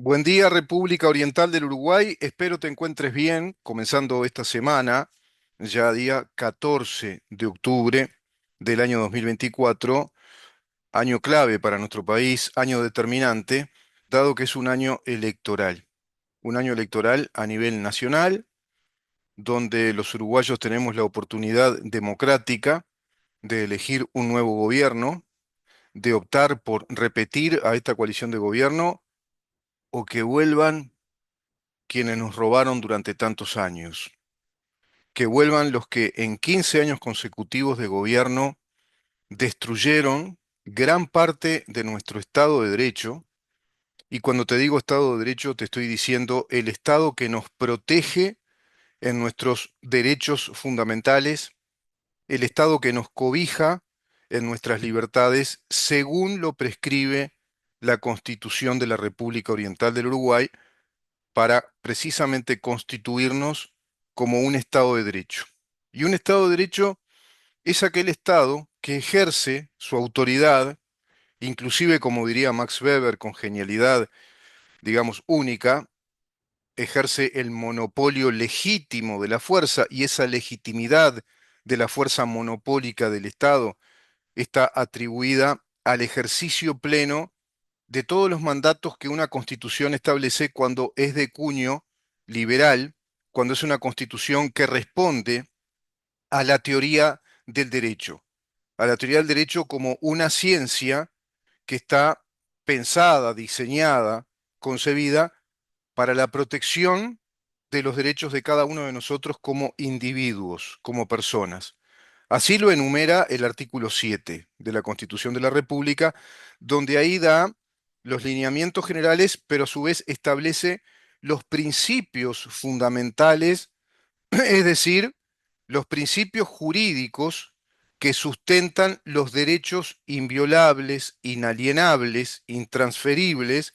Buen día, República Oriental del Uruguay. Espero te encuentres bien, comenzando esta semana, ya día 14 de octubre del año 2024, año clave para nuestro país, año determinante, dado que es un año electoral a nivel nacional, donde los uruguayos tenemos la oportunidad democrática de elegir un nuevo gobierno, de optar por repetir a esta coalición de gobierno o que vuelvan quienes nos robaron durante tantos años, que vuelvan los que en 15 años consecutivos de gobierno destruyeron gran parte de nuestro Estado de Derecho, y cuando te digo Estado de Derecho te estoy diciendo el Estado que nos protege en nuestros derechos fundamentales, el Estado que nos cobija en nuestras libertades según lo prescribe la Constitución de la República Oriental del Uruguay para precisamente constituirnos como un Estado de Derecho. Y un Estado de Derecho es aquel Estado que ejerce su autoridad, inclusive como diría Max Weber, con genialidad, digamos, única, ejerce el monopolio legítimo de la fuerza y esa legitimidad de la fuerza monopólica del Estado está atribuida al ejercicio pleno de todos los mandatos que una constitución establece cuando es de cuño liberal, cuando es una constitución que responde a la teoría del derecho, a la teoría del derecho como una ciencia que está pensada, diseñada, concebida para la protección de los derechos de cada uno de nosotros como individuos, como personas. Así lo enumera el artículo 7 de la Constitución de la República, donde ahí da los lineamientos generales, pero a su vez establece los principios fundamentales, es decir, los principios jurídicos que sustentan los derechos inviolables, inalienables, intransferibles,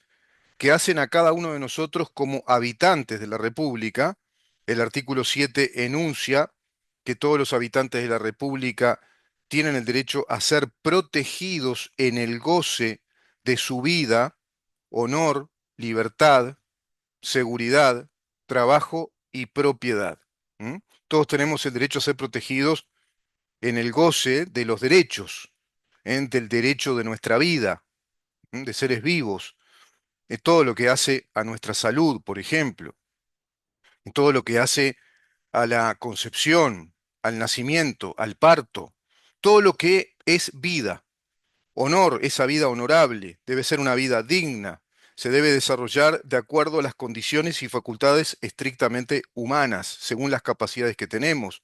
que hacen a cada uno de nosotros como habitantes de la República. El artículo 7 enuncia que todos los habitantes de la República tienen el derecho a ser protegidos en el goce de su vida, honor, libertad, seguridad, trabajo y propiedad. ¿Mm? Todos tenemos el derecho a ser protegidos en el goce de los derechos, del derecho de nuestra vida, de seres vivos, de todo lo que hace a nuestra salud, por ejemplo, en todo lo que hace a la concepción, al nacimiento, al parto, todo lo que es vida. Honor, esa vida honorable, debe ser una vida digna, se debe desarrollar de acuerdo a las condiciones y facultades estrictamente humanas, según las capacidades que tenemos.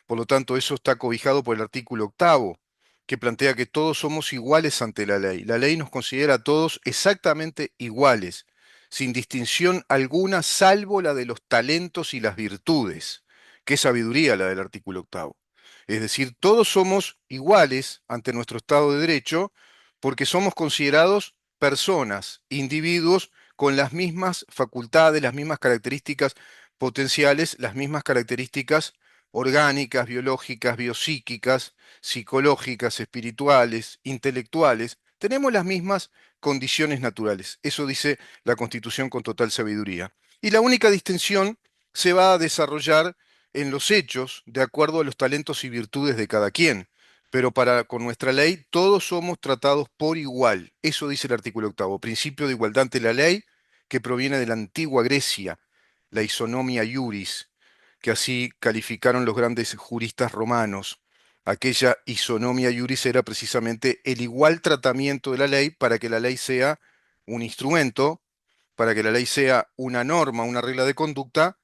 Por lo tanto, eso está cobijado por el artículo octavo, que plantea que todos somos iguales ante la ley. La ley nos considera a todos exactamente iguales, sin distinción alguna, salvo la de los talentos y las virtudes. Qué sabiduría la del artículo octavo. Es decir, todos somos iguales ante nuestro Estado de Derecho porque somos considerados personas, individuos con las mismas facultades, las mismas características potenciales, las mismas características orgánicas, biológicas, biopsíquicas, psicológicas, espirituales, intelectuales, tenemos las mismas condiciones naturales. Eso dice la Constitución con total sabiduría. Y la única distinción se va a desarrollar en los hechos, de acuerdo a los talentos y virtudes de cada quien. Pero con nuestra ley todos somos tratados por igual. Eso dice el artículo octavo, principio de igualdad ante la ley que proviene de la antigua Grecia, la isonomia iuris, que así calificaron los grandes juristas romanos. Aquella isonomia iuris era precisamente el igual tratamiento de la ley para que la ley sea un instrumento, para que la ley sea una norma, una regla de conducta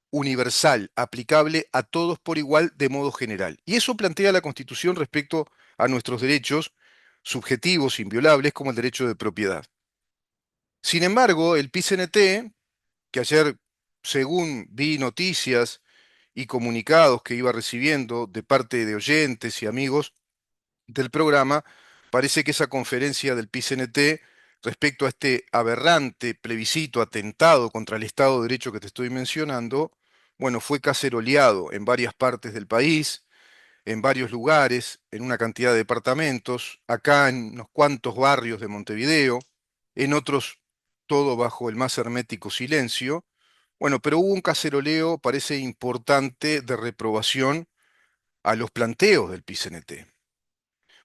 universal, aplicable a todos por igual de modo general. Y eso plantea la Constitución respecto a nuestros derechos subjetivos, inviolables, como el derecho de propiedad. Sin embargo, el PICNT, que ayer, según vi noticias y comunicados que iba recibiendo de parte de oyentes y amigos del programa, parece que esa conferencia del PICNT respecto a este aberrante plebiscito, atentado contra el Estado de Derecho que te estoy mencionando, bueno, fue caceroleado en varias partes del país, en varios lugares, en una cantidad de departamentos, acá en unos cuantos barrios de Montevideo, en otros todo bajo el más hermético silencio. Bueno, pero hubo un caceroleo, parece importante, de reprobación a los planteos del PICNT.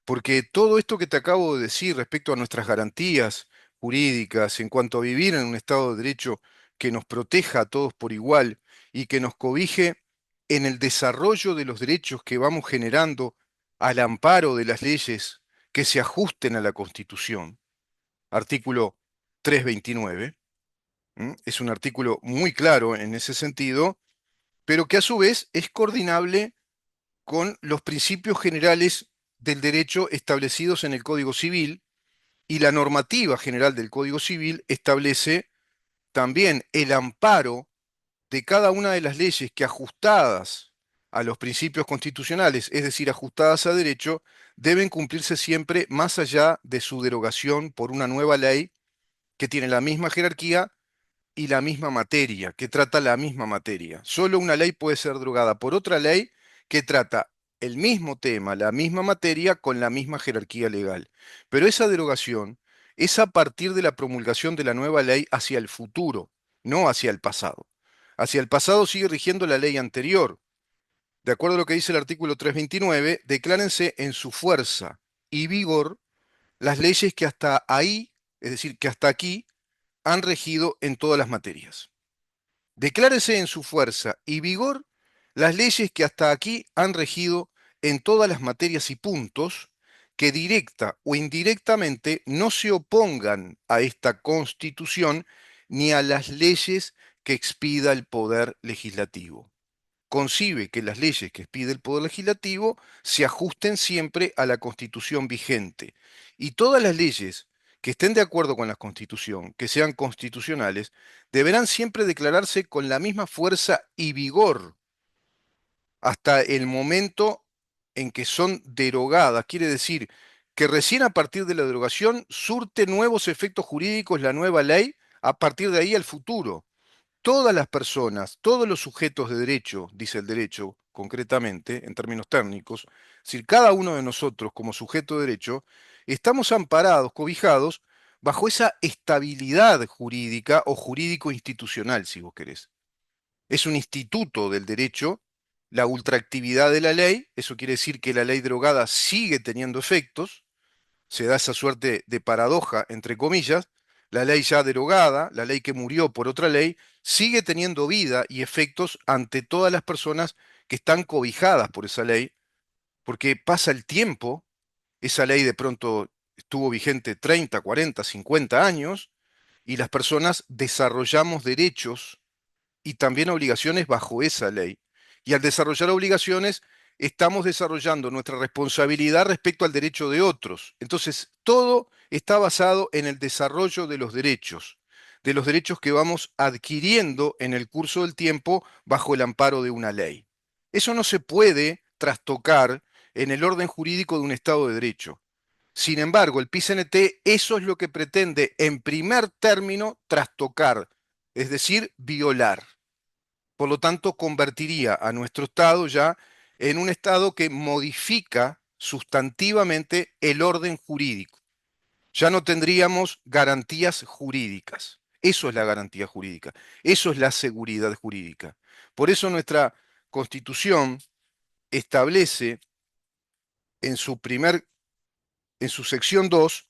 Porque todo esto que te acabo de decir respecto a nuestras garantías jurídicas en cuanto a vivir en un Estado de Derecho que nos proteja a todos por igual y que nos cobije en el desarrollo de los derechos que vamos generando al amparo de las leyes que se ajusten a la Constitución, artículo 329, es un artículo muy claro en ese sentido, pero que a su vez es coordinable con los principios generales del derecho establecidos en el Código Civil, y la normativa general del Código Civil establece también el amparo de cada una de las leyes que, ajustadas a los principios constitucionales, es decir, ajustadas a derecho, deben cumplirse siempre más allá de su derogación por una nueva ley que tiene la misma jerarquía y la misma materia, que trata la misma materia. Solo una ley puede ser derogada por otra ley que trata el mismo tema, la misma materia, con la misma jerarquía legal. Pero esa derogación es a partir de la promulgación de la nueva ley hacia el futuro, no hacia el pasado. Hacia el pasado sigue rigiendo la ley anterior. De acuerdo a lo que dice el artículo 329, declárense en su fuerza y vigor las leyes que hasta ahí, es decir, que hasta aquí, han regido en todas las materias. Declárese en su fuerza y vigor las leyes que hasta aquí han regido en todas las materias y puntos que directa o indirectamente no se opongan a esta Constitución ni a las leyes que expida el Poder Legislativo. Concibe que las leyes que expide el Poder Legislativo se ajusten siempre a la Constitución vigente. Y todas las leyes que estén de acuerdo con la Constitución, que sean constitucionales, deberán siempre declararse con la misma fuerza y vigor hasta el momento en que son derogadas. Quiere decir que recién a partir de la derogación surte nuevos efectos jurídicos la nueva ley, a partir de ahí al futuro. Todas las personas, todos los sujetos de derecho, dice el derecho concretamente, en términos técnicos, es decir, cada uno de nosotros como sujeto de derecho, estamos amparados, cobijados, bajo esa estabilidad jurídica o jurídico-institucional, si vos querés. Es un instituto del derecho, la ultraactividad de la ley, eso quiere decir que la ley derogada sigue teniendo efectos, se da esa suerte de paradoja, entre comillas, la ley ya derogada, la ley que murió por otra ley, sigue teniendo vida y efectos ante todas las personas que están cobijadas por esa ley, porque pasa el tiempo, esa ley de pronto estuvo vigente 30, 40, 50 años, y las personas desarrollamos derechos y también obligaciones bajo esa ley. Y al desarrollar obligaciones, estamos desarrollando nuestra responsabilidad respecto al derecho de otros. Entonces, todo está basado en el desarrollo de los derechos que vamos adquiriendo en el curso del tiempo bajo el amparo de una ley. Eso no se puede trastocar en el orden jurídico de un Estado de Derecho. Sin embargo, el PICNT eso es lo que pretende en primer término trastocar, es decir, violar. Por lo tanto, convertiría a nuestro Estado ya en un Estado que modifica sustantivamente el orden jurídico. Ya no tendríamos garantías jurídicas. Eso es la garantía jurídica. Eso es la seguridad jurídica. Por eso nuestra Constitución establece en su en su sección 2,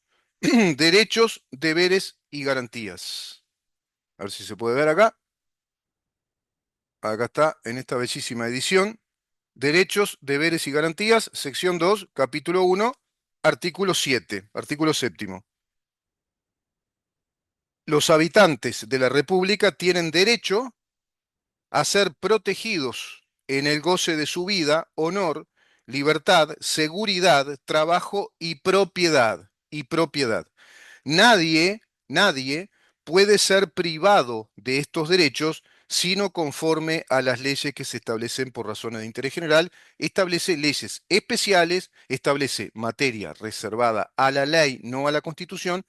derechos, deberes y garantías. A ver si se puede ver acá. Acá está, en esta bellísima edición. Derechos, deberes y garantías, sección 2, capítulo 1, artículo 7, artículo séptimo. Los habitantes de la República tienen derecho a ser protegidos en el goce de su vida, honor, libertad, seguridad, trabajo y propiedad. Y propiedad. Nadie puede ser privado de estos derechos sino conforme a las leyes que se establecen por razones de interés general, establece leyes especiales, establece materia reservada a la ley, no a la Constitución,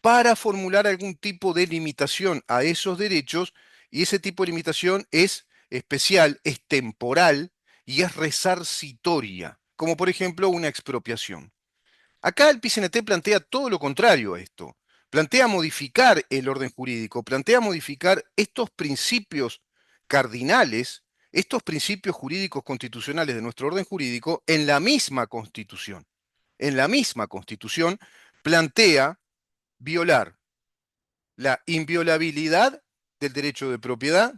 para formular algún tipo de limitación a esos derechos, y ese tipo de limitación es especial, es temporal y es resarcitoria, como por ejemplo una expropiación. Acá el PCNT plantea todo lo contrario a esto. plantea modificar el orden jurídico, plantea modificar estos principios cardinales, estos principios jurídicos constitucionales de nuestro orden jurídico en la misma Constitución. En la misma Constitución plantea violar la inviolabilidad del derecho de propiedad,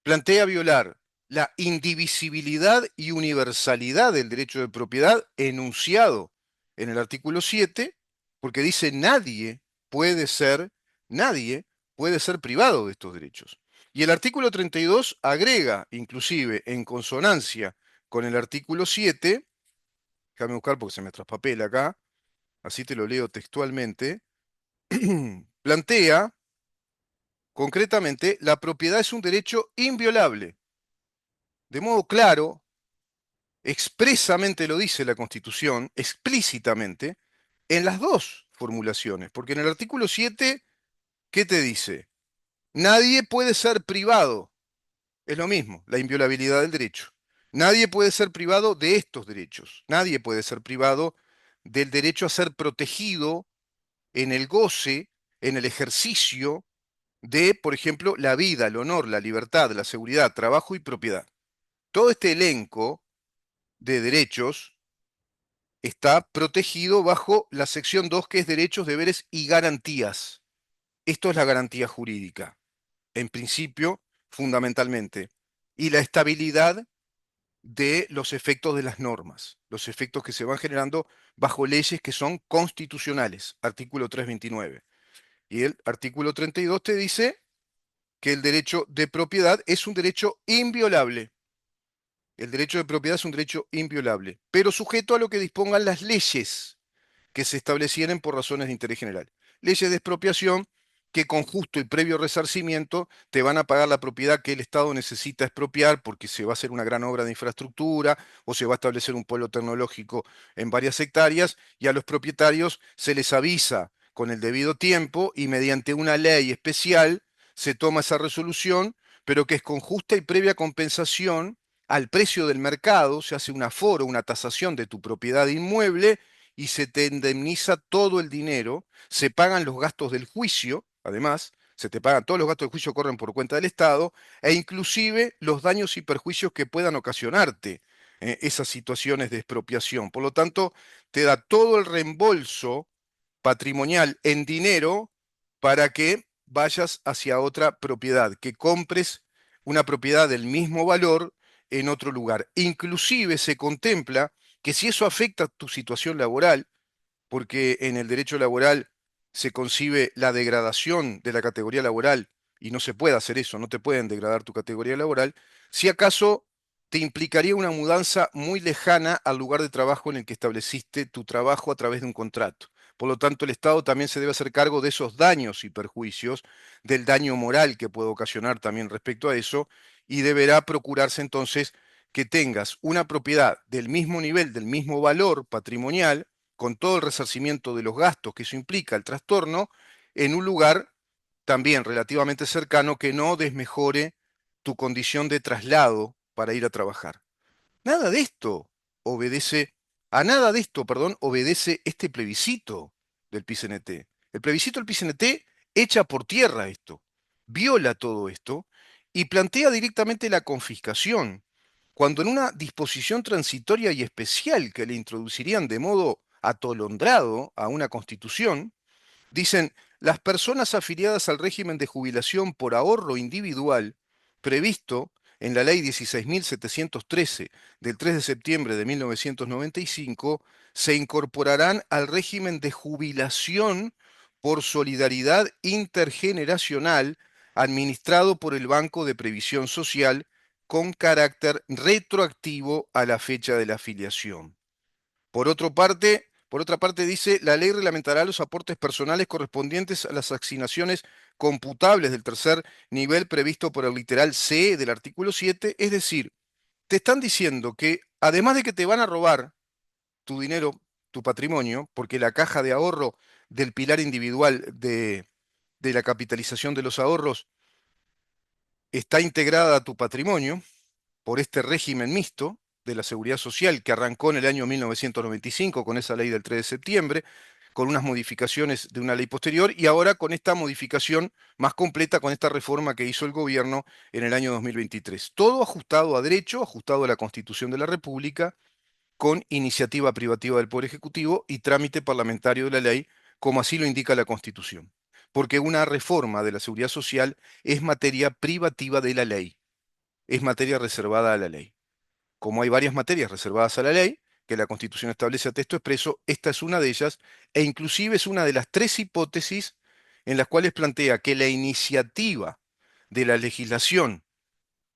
plantea violar la indivisibilidad y universalidad del derecho de propiedad enunciado en el artículo 7, porque dice puede ser, nadie puede ser privado de estos derechos. Y el artículo 32 agrega, inclusive en consonancia con el artículo 7, déjame buscar porque se me traspapela acá, así te lo leo textualmente, plantea concretamente, la propiedad es un derecho inviolable. De modo claro, expresamente lo dice la Constitución, explícitamente, en las dos formulaciones. Porque en el artículo 7, ¿qué te dice? Nadie puede ser privado. Es lo mismo, la inviolabilidad del derecho. Nadie puede ser privado de estos derechos. Nadie puede ser privado del derecho a ser protegido en el goce, en el ejercicio de, por ejemplo, la vida, el honor, la libertad, la seguridad, trabajo y propiedad. Todo este elenco de derechos está protegido bajo la sección 2, que es derechos, deberes y garantías. Esto es la garantía jurídica, en principio, fundamentalmente. Y la estabilidad de los efectos de las normas, los efectos que se van generando bajo leyes que son constitucionales, artículo 329. Y el artículo 32 te dice que el derecho de propiedad es un derecho inviolable. El derecho de propiedad es un derecho inviolable, pero sujeto a lo que dispongan las leyes que se establecieren por razones de interés general. Leyes de expropiación que con justo y previo resarcimiento te van a pagar la propiedad que el Estado necesita expropiar porque se va a hacer una gran obra de infraestructura o se va a establecer un polo tecnológico en varias hectáreas, y a los propietarios se les avisa con el debido tiempo y mediante una ley especial se toma esa resolución, pero que es con justa y previa compensación al precio del mercado. Se hace un aforo, una tasación de tu propiedad inmueble y se te indemniza todo el dinero, se pagan los gastos del juicio, además, se te pagan todos los gastos del juicio, corren por cuenta del Estado, e inclusive los daños y perjuicios que puedan ocasionarte esas situaciones de expropiación. Por lo tanto, te da todo el reembolso patrimonial en dinero para que vayas hacia otra propiedad, que compres una propiedad del mismo valor en otro lugar. Inclusive se contempla que si eso afecta tu situación laboral, porque en el derecho laboral se concibe la degradación de la categoría laboral y no se puede hacer eso, no te pueden degradar tu categoría laboral, si acaso te implicaría una mudanza muy lejana al lugar de trabajo en el que estableciste tu trabajo a través de un contrato. Por lo tanto, el Estado también se debe hacer cargo de esos daños y perjuicios, del daño moral que puede ocasionar también respecto a eso, y deberá procurarse entonces que tengas una propiedad del mismo nivel, del mismo valor patrimonial, con todo el resarcimiento de los gastos que eso implica, el trastorno, en un lugar también relativamente cercano que no desmejore tu condición de traslado para ir a trabajar. Nada de esto obedece, a nada de esto, perdón, obedece este plebiscito del PCNT. El plebiscito del PCNT echa por tierra esto, viola todo esto y plantea directamente la confiscación, cuando en una disposición transitoria y especial que le introducirían de modo atolondrado a una constitución, dicen: las personas afiliadas al régimen de jubilación por ahorro individual previsto en la ley 16.713 del 3 de septiembre de 1995 se incorporarán al régimen de jubilación por solidaridad intergeneracional administrado por el Banco de Previsión Social con carácter retroactivo a la fecha de la afiliación. Por otra parte, dice, la ley reglamentará los aportes personales correspondientes a las asignaciones computables del tercer nivel previsto por el literal C del artículo 7. Es decir, te están diciendo que además de que te van a robar tu dinero, tu patrimonio, porque la caja de ahorro del pilar individual de la capitalización de los ahorros está integrada a tu patrimonio por este régimen mixto de la seguridad social que arrancó en el año 1995 con esa ley del 3 de septiembre, con unas modificaciones de una ley posterior y ahora con esta modificación más completa, con esta reforma que hizo el gobierno en el año 2023. Todo ajustado a derecho, ajustado a la Constitución de la República, con iniciativa privativa del Poder Ejecutivo y trámite parlamentario de la ley, como así lo indica la Constitución. Porque una reforma de la seguridad social es materia privativa de la ley, es materia reservada a la ley. Como hay varias materias reservadas a la ley, que la Constitución establece a texto expreso, esta es una de ellas, e inclusive es una de las tres hipótesis en las cuales plantea que la iniciativa de la legislación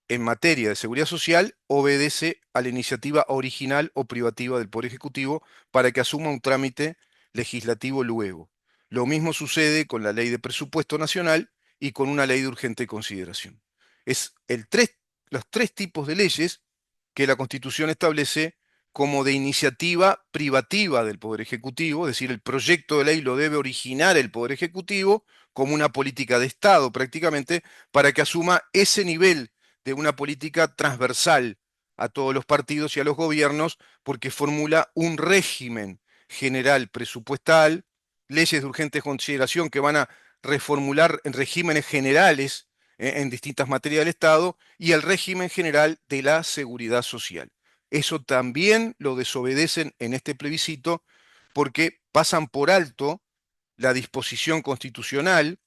en materia de seguridad social obedece a la iniciativa original o privativa del Poder Ejecutivo para que asuma un trámite legislativo luego. Lo mismo sucede con la ley de presupuesto nacional y con una ley de urgente consideración. Es los tres tipos de leyes que la Constitución establece como de iniciativa privativa del Poder Ejecutivo, es decir, el proyecto de ley lo debe originar el Poder Ejecutivo como una política de Estado prácticamente para que asuma ese nivel de una política transversal a todos los partidos y a los gobiernos, porque formula un régimen general presupuestal, leyes de urgente consideración que van a reformular en regímenes generales en distintas materias del Estado y el régimen general de la seguridad social. Eso también lo desobedecen en este plebiscito porque pasan por alto la disposición constitucional,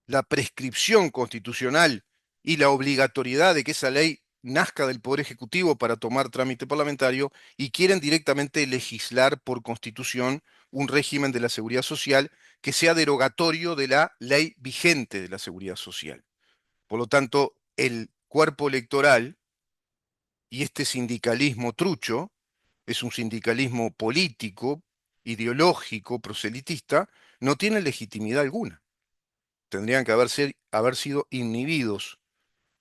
la prescripción constitucional y la obligatoriedad de que esa ley nazca del Poder Ejecutivo para tomar trámite parlamentario y quieren directamente legislar por constitución un régimen de la seguridad social que sea derogatorio de la ley vigente de la seguridad social. Por lo tanto, el cuerpo electoral y este sindicalismo trucho es un sindicalismo político, ideológico, proselitista, no tiene legitimidad alguna. Tendrían que haber sido inhibidos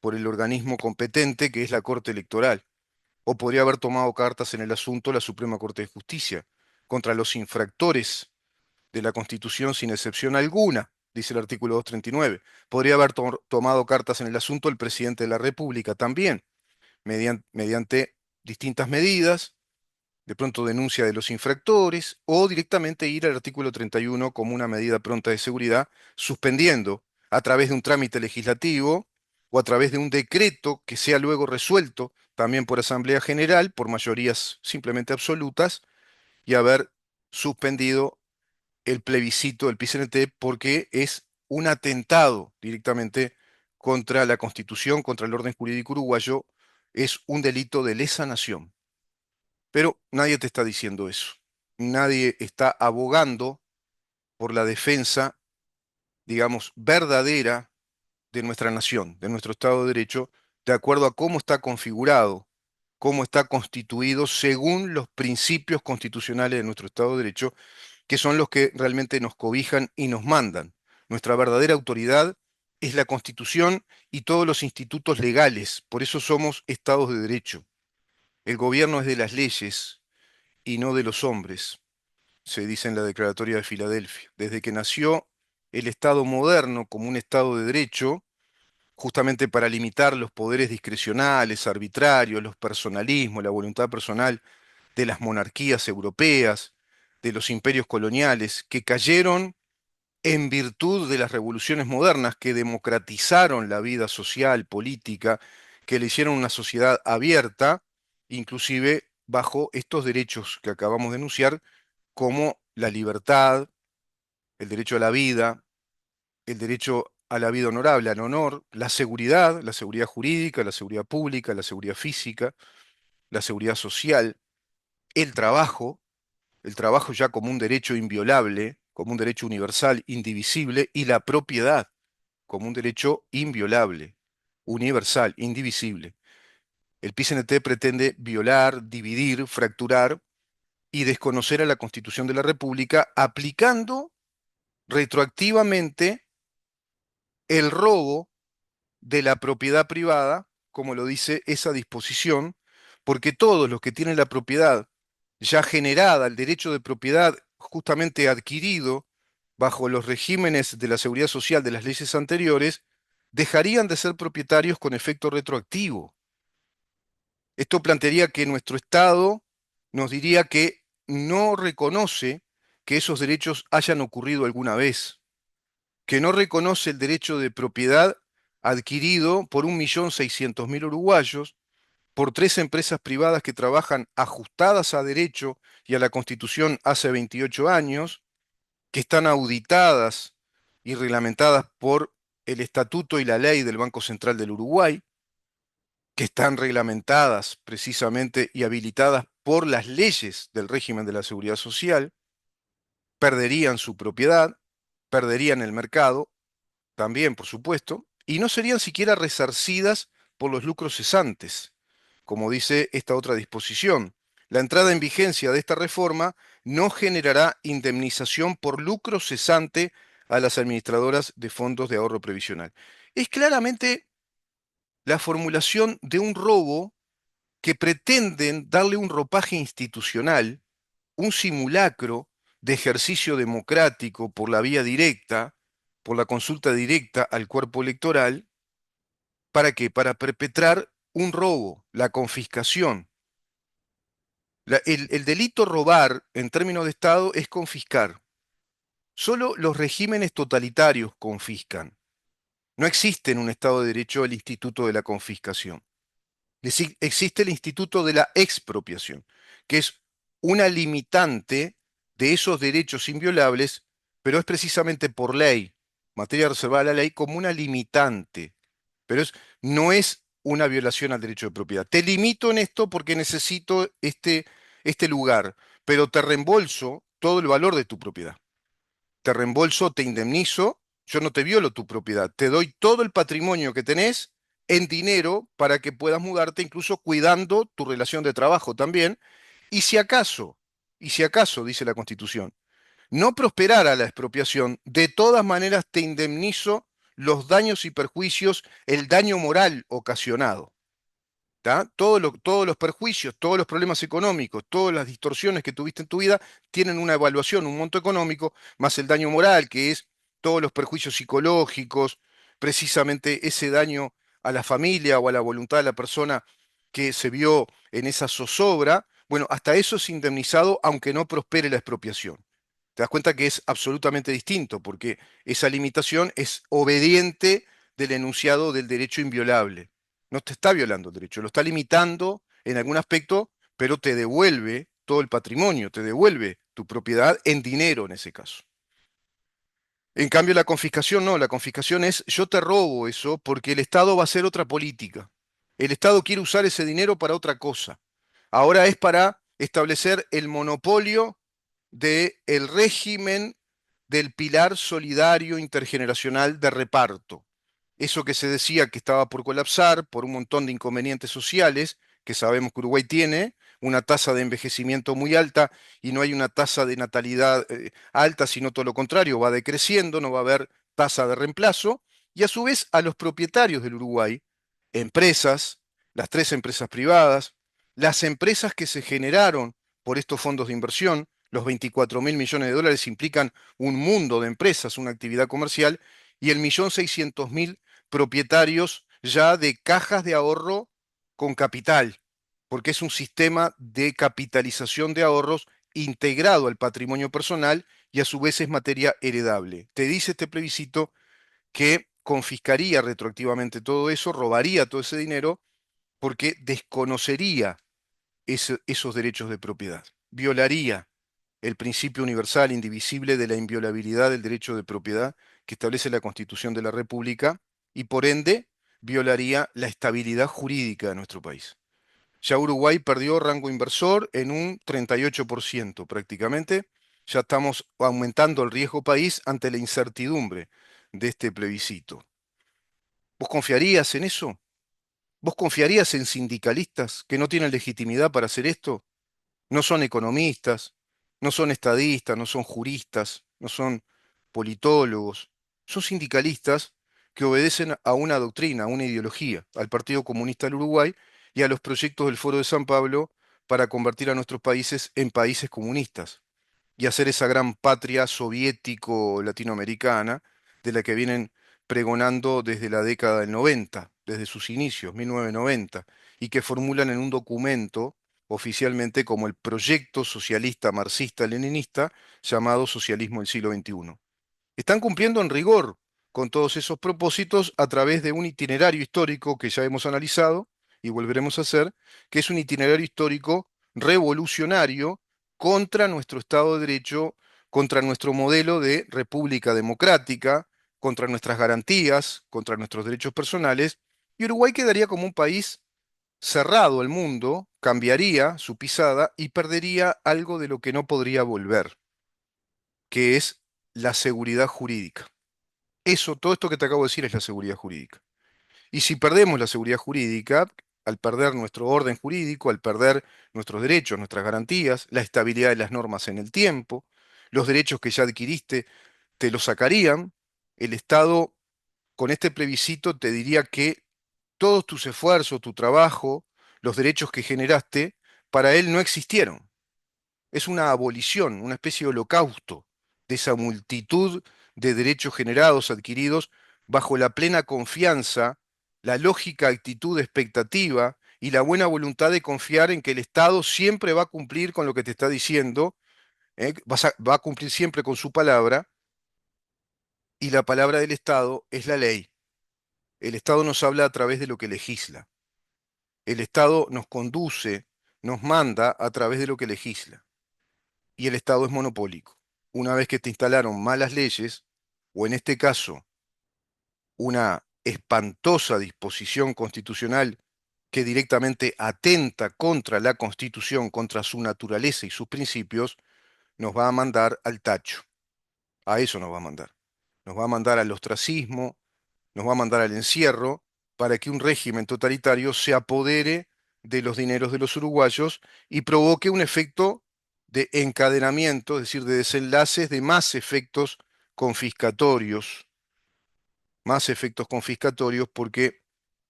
por el organismo competente que es la Corte Electoral, o podría haber tomado cartas en el asunto la Suprema Corte de Justicia contra los infractores de la Constitución sin excepción alguna, dice el artículo 239. Podría haber tomado cartas en el asunto el presidente de la República también, mediante distintas medidas, de pronto denuncia de los infractores, o directamente ir al artículo 31 como una medida pronta de seguridad, suspendiendo a través de un trámite legislativo o a través de un decreto que sea luego resuelto también por Asamblea General, por mayorías simplemente absolutas, y haber suspendido el plebiscito del PCNT porque es un atentado directamente contra la Constitución, contra el orden jurídico uruguayo, es un delito de lesa nación. Pero nadie te está diciendo eso. Nadie está abogando por la defensa, digamos, verdadera de nuestra nación, de nuestro Estado de Derecho, de acuerdo a cómo está configurado, cómo está constituido según los principios constitucionales de nuestro Estado de Derecho, que son los que realmente nos cobijan y nos mandan. Nuestra verdadera autoridad es la Constitución y todos los institutos legales, por eso somos estados de derecho. El gobierno es de las leyes y no de los hombres, se dice en la Declaratoria de Filadelfia. Desde que nació el Estado moderno como un Estado de derecho, justamente para limitar los poderes discrecionales, arbitrarios, los personalismos, la voluntad personal de las monarquías europeas, de los imperios coloniales, que cayeron en virtud de las revoluciones modernas que democratizaron la vida social, política, que le hicieron una sociedad abierta, inclusive bajo estos derechos que acabamos de enunciar, como la libertad, el derecho a la vida, el derecho a la vida honorable, al honor, la seguridad jurídica, la seguridad pública, la seguridad física, la seguridad social, el trabajo, el trabajo ya como un derecho inviolable, como un derecho universal, indivisible, y la propiedad como un derecho inviolable, universal, indivisible. El PCNT pretende violar, dividir, fracturar y desconocer a la Constitución de la República aplicando retroactivamente el robo de la propiedad privada, como lo dice esa disposición, porque todos los que tienen la propiedad ya generada, el derecho de propiedad justamente adquirido bajo los regímenes de la seguridad social de las leyes anteriores, dejarían de ser propietarios con efecto retroactivo. Esto plantearía que nuestro Estado nos diría que no reconoce que esos derechos hayan ocurrido alguna vez, que no reconoce el derecho de propiedad adquirido por 1.600.000 uruguayos, por tres empresas privadas que trabajan ajustadas a derecho y a la Constitución hace 28 años, que están auditadas y reglamentadas por el Estatuto y la Ley del Banco Central del Uruguay, que están reglamentadas precisamente y habilitadas por las leyes del régimen de la Seguridad Social, perderían su propiedad, perderían el mercado, también, por supuesto, y no serían siquiera resarcidas por los lucros cesantes, como dice esta otra disposición. La entrada en vigencia de esta reforma no generará indemnización por lucro cesante a las administradoras de fondos de ahorro previsional. Es claramente la formulación de un robo que pretenden darle un ropaje institucional, un simulacro de ejercicio democrático por la vía directa, por la consulta directa al cuerpo electoral. ¿Para qué? Para perpetrar un robo, la confiscación. El delito robar en términos de Estado es confiscar. Solo los regímenes totalitarios confiscan. No existe en un Estado de Derecho el instituto de la confiscación. Existe el instituto de la expropiación, que es una limitante de esos derechos inviolables, pero es precisamente por ley, materia reservada a la ley, como una limitante, pero no es una violación al derecho de propiedad. Te limito en esto porque necesito este lugar, pero te reembolso todo el valor de tu propiedad. Te reembolso, te indemnizo, yo no te violo tu propiedad, te doy todo el patrimonio que tenés en dinero para que puedas mudarte, incluso cuidando tu relación de trabajo también. Y si acaso, y si acaso, dice la Constitución, no prosperara la expropiación, de todas maneras te indemnizo los daños y perjuicios, el daño moral ocasionado. ¿Tá? Todos los perjuicios, todos los problemas económicos, todas las distorsiones que tuviste en tu vida tienen una evaluación, un monto económico, más el daño moral, que es todos los perjuicios psicológicos, precisamente ese daño a la familia o a la voluntad de la persona que se vio en esa zozobra. Bueno, hasta eso es indemnizado aunque no prospere la expropiación. Te das cuenta que es absolutamente distinto, porque esa limitación es obediente del enunciado del derecho inviolable. No te está violando el derecho, lo está limitando en algún aspecto, pero te devuelve todo el patrimonio, te devuelve tu propiedad en dinero en ese caso. En cambio, la confiscación no, la confiscación es yo te robo eso porque el Estado va a hacer otra política. El Estado quiere usar ese dinero para otra cosa. Ahora es para establecer el monopolio del régimen del pilar solidario intergeneracional de reparto. Eso que se decía que estaba por colapsar por un montón de inconvenientes sociales, que sabemos que Uruguay tiene, una tasa de envejecimiento muy alta y no hay una tasa de natalidad alta, sino todo lo contrario, va decreciendo, no va a haber tasa de reemplazo, y a su vez a los propietarios del Uruguay, empresas, las tres empresas privadas, las empresas que se generaron por estos fondos de inversión, los 24.000 millones de dólares implican un mundo de empresas, una actividad comercial, y el 1.600.000 propietarios ya de cajas de ahorro con capital, porque es un sistema de capitalización de ahorros integrado al patrimonio personal y a su vez es materia heredable. Te dice este plebiscito que confiscaría retroactivamente todo eso, robaría todo ese dinero, porque desconocería esos derechos de propiedad, violaría el principio universal indivisible de la inviolabilidad del derecho de propiedad que establece la Constitución de la República y por ende violaría la estabilidad jurídica de nuestro país. Ya Uruguay perdió rango inversor en un 38% prácticamente. Ya estamos aumentando el riesgo país ante la incertidumbre de este plebiscito. ¿Vos confiarías en eso? ¿Vos confiarías en sindicalistas que no tienen legitimidad para hacer esto? No son economistas, no son estadistas, no son juristas, no son politólogos, son sindicalistas que obedecen a una doctrina, a una ideología, al Partido Comunista del Uruguay y a los proyectos del Foro de San Pablo para convertir a nuestros países en países comunistas y hacer esa gran patria soviético-latinoamericana de la que vienen pregonando desde la década del 90, desde sus inicios, 1990, y que formulan en un documento oficialmente como el proyecto socialista marxista-leninista llamado socialismo del siglo XXI. Están cumpliendo en rigor con todos esos propósitos a través de un itinerario histórico que ya hemos analizado y volveremos a hacer, que es un itinerario histórico revolucionario contra nuestro Estado de Derecho, contra nuestro modelo de república democrática, contra nuestras garantías, contra nuestros derechos personales, y Uruguay quedaría como un país cerrado al mundo, cambiaría su pisada y perdería algo de lo que no podría volver, que es la seguridad jurídica. Eso, todo esto que te acabo de decir es la seguridad jurídica. Y si perdemos la seguridad jurídica, al perder nuestro orden jurídico, al perder nuestros derechos, nuestras garantías, la estabilidad de las normas en el tiempo, los derechos que ya adquiriste te los sacarían, el Estado con este plebiscito te diría que todos tus esfuerzos, tu trabajo, los derechos que generaste, para él no existieron. Es una abolición, una especie de holocausto de esa multitud de derechos generados, adquiridos, bajo la plena confianza, la lógica actitud de expectativa y la buena voluntad de confiar en que el Estado siempre va a cumplir con lo que te está diciendo, va a cumplir siempre con su palabra, y la palabra del Estado es la ley. El Estado nos habla a través de lo que legisla. El Estado nos conduce, nos manda a través de lo que legisla. Y el Estado es monopólico. Una vez que te instalaron malas leyes, o en este caso, una espantosa disposición constitucional que directamente atenta contra la Constitución, contra su naturaleza y sus principios, nos va a mandar al tacho. A eso nos va a mandar. Nos va a mandar al ostracismo, nos va a mandar al encierro, para que un régimen totalitario se apodere de los dineros de los uruguayos y provoque un efecto de encadenamiento, es decir, de desenlaces de más efectos confiscatorios, porque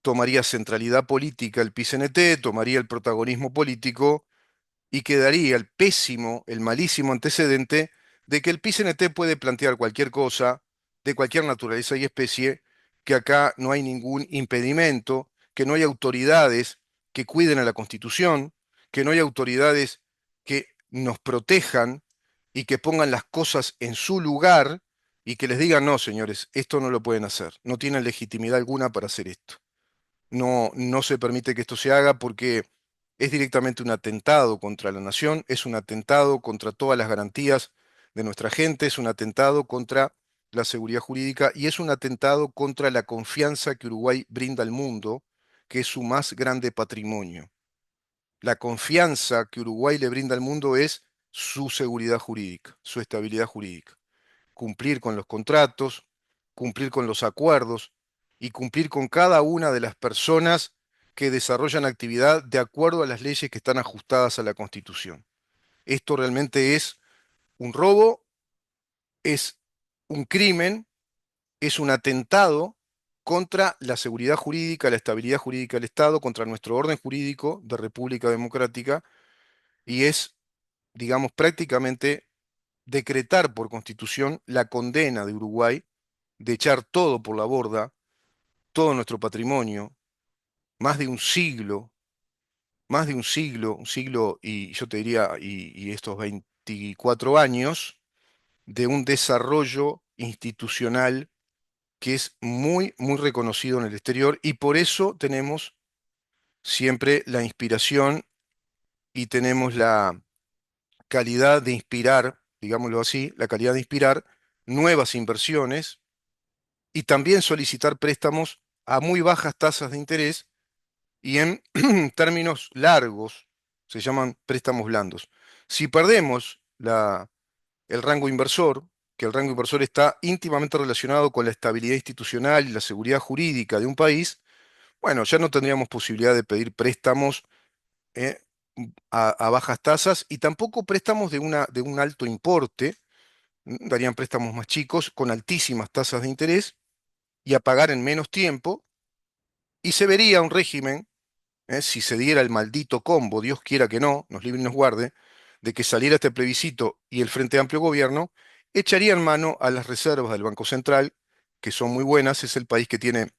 tomaría centralidad política el PCNT, tomaría el protagonismo político y quedaría el pésimo, el malísimo antecedente de que el PCNT puede plantear cualquier cosa, de cualquier naturaleza y especie, que acá no hay ningún impedimento, que no hay autoridades que cuiden a la Constitución, que no hay autoridades que nos protejan y que pongan las cosas en su lugar y que les digan, no, señores, esto no lo pueden hacer, no tienen legitimidad alguna para hacer esto. No, no se permite que esto se haga porque es directamente un atentado contra la nación, es un atentado contra todas las garantías de nuestra gente, es un atentado contra la seguridad jurídica y es un atentado contra la confianza que Uruguay brinda al mundo, que es su más grande patrimonio. La confianza que Uruguay le brinda al mundo es su seguridad jurídica, su estabilidad jurídica, cumplir con los contratos, cumplir con los acuerdos y cumplir con cada una de las personas que desarrollan actividad de acuerdo a las leyes que están ajustadas a la Constitución. Esto realmente es un robo, es un crimen, es un atentado contra la seguridad jurídica, la estabilidad jurídica del Estado, contra nuestro orden jurídico de República Democrática y es, digamos, prácticamente decretar por Constitución la condena de Uruguay de echar todo por la borda, todo nuestro patrimonio, más de un siglo y yo te diría, y estos 24 años de un desarrollo institucional que es muy, muy reconocido en el exterior y por eso tenemos siempre la inspiración y tenemos la calidad de inspirar, digámoslo así, la calidad de inspirar nuevas inversiones y también solicitar préstamos a muy bajas tasas de interés y en términos largos, se llaman préstamos blandos. Si perdemos el rango inversor, que el rango inversor está íntimamente relacionado con la estabilidad institucional y la seguridad jurídica de un país, bueno, ya no tendríamos posibilidad de pedir préstamos eh, a bajas tasas y tampoco préstamos de un alto importe, darían préstamos más chicos con altísimas tasas de interés y a pagar en menos tiempo, y se vería un régimen, si se diera el maldito combo, Dios quiera que no, nos libre y nos guarde, de que saliera este plebiscito y el Frente Amplio Gobierno, echarían mano a las reservas del Banco Central, que son muy buenas, es el país que tiene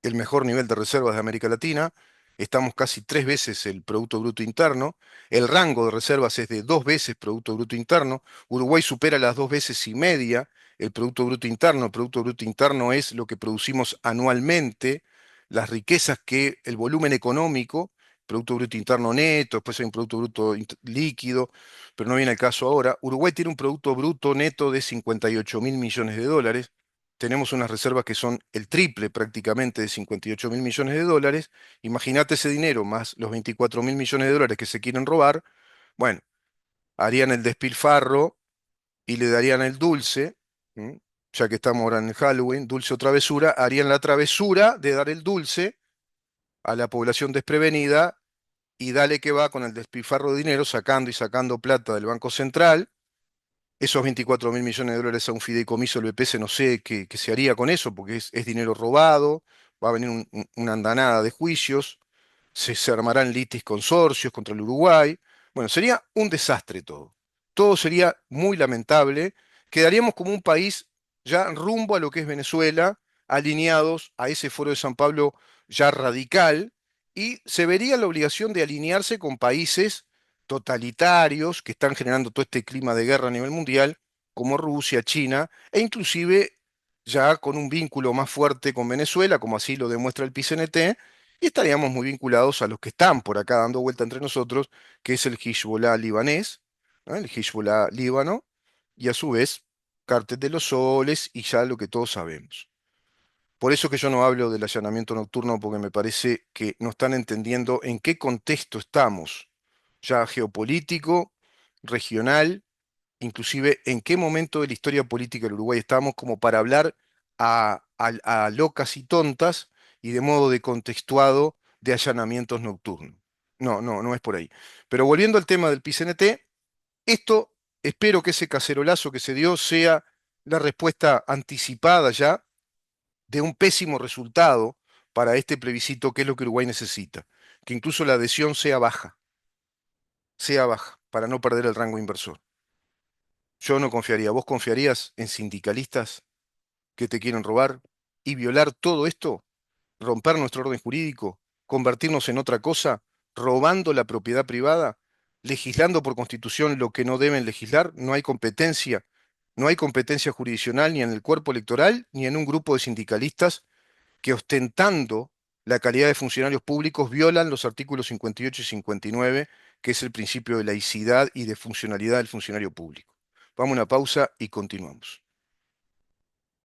el mejor nivel de reservas de América Latina, estamos casi 3 veces el Producto Bruto Interno, el rango de reservas es de 2 veces Producto Bruto Interno, Uruguay supera las 2 veces y media el Producto Bruto Interno. El Producto Bruto Interno es lo que producimos anualmente, las riquezas que el volumen económico, Producto Bruto Interno neto, después hay un Producto Bruto líquido, pero no viene el caso ahora. Uruguay tiene un Producto Bruto neto de 58.000 millones de dólares. Tenemos unas reservas que son el triple prácticamente de 58.000 millones de dólares. Imagínate ese dinero más los 24.000 millones de dólares que se quieren robar. Bueno, harían el despilfarro y le darían el dulce, ¿m? Ya que estamos ahora en el Halloween, dulce o travesura, harían la travesura de dar el dulce a la población desprevenida y dale que va con el despilfarro de dinero, sacando y sacando plata del Banco Central. Esos 24.000 millones de dólares a un fideicomiso del BPS, no sé qué se haría con eso, porque es dinero robado, va a venir una andanada de juicios, se armarán litis consorcios contra el Uruguay. Bueno, sería un desastre todo. Todo sería muy lamentable. Quedaríamos como un país ya rumbo a lo que es Venezuela, alineados a ese foro de San Pablo ya radical, y se vería la obligación de alinearse con países totalitarios que están generando todo este clima de guerra a nivel mundial, como Rusia, China, e inclusive ya con un vínculo más fuerte con Venezuela, como así lo demuestra el PCNT, y estaríamos muy vinculados a los que están por acá dando vuelta entre nosotros, que es el Hezbollah libanés, ¿no? El Hezbollah líbano, y a su vez Cártel de los Soles y ya lo que todos sabemos. Por eso que yo no hablo del allanamiento nocturno, porque me parece que no están entendiendo en qué contexto estamos, ya geopolítico, regional, inclusive en qué momento de la historia política del Uruguay estamos como para hablar a locas y tontas y de modo de contextuado de allanamientos nocturnos. No, no, no es por ahí. Pero volviendo al tema del PCNT, esto espero que ese cacerolazo que se dio sea la respuesta anticipada ya de un pésimo resultado para este plebiscito, que es lo que Uruguay necesita. Que incluso la adhesión sea baja, para no perder el rango inversor. Yo no confiaría. ¿Vos confiarías en sindicalistas que te quieren robar y violar todo esto? ¿Romper nuestro orden jurídico? ¿Convertirnos en otra cosa? ¿Robando la propiedad privada? ¿Legislando por constitución lo que no deben legislar? No hay competencia. No hay competencia jurisdiccional ni en el cuerpo electoral ni en un grupo de sindicalistas que, ostentando la calidad de funcionarios públicos, violan los artículos 58 y 59, que es el principio de laicidad y de funcionalidad del funcionario público. Vamos a una pausa y continuamos.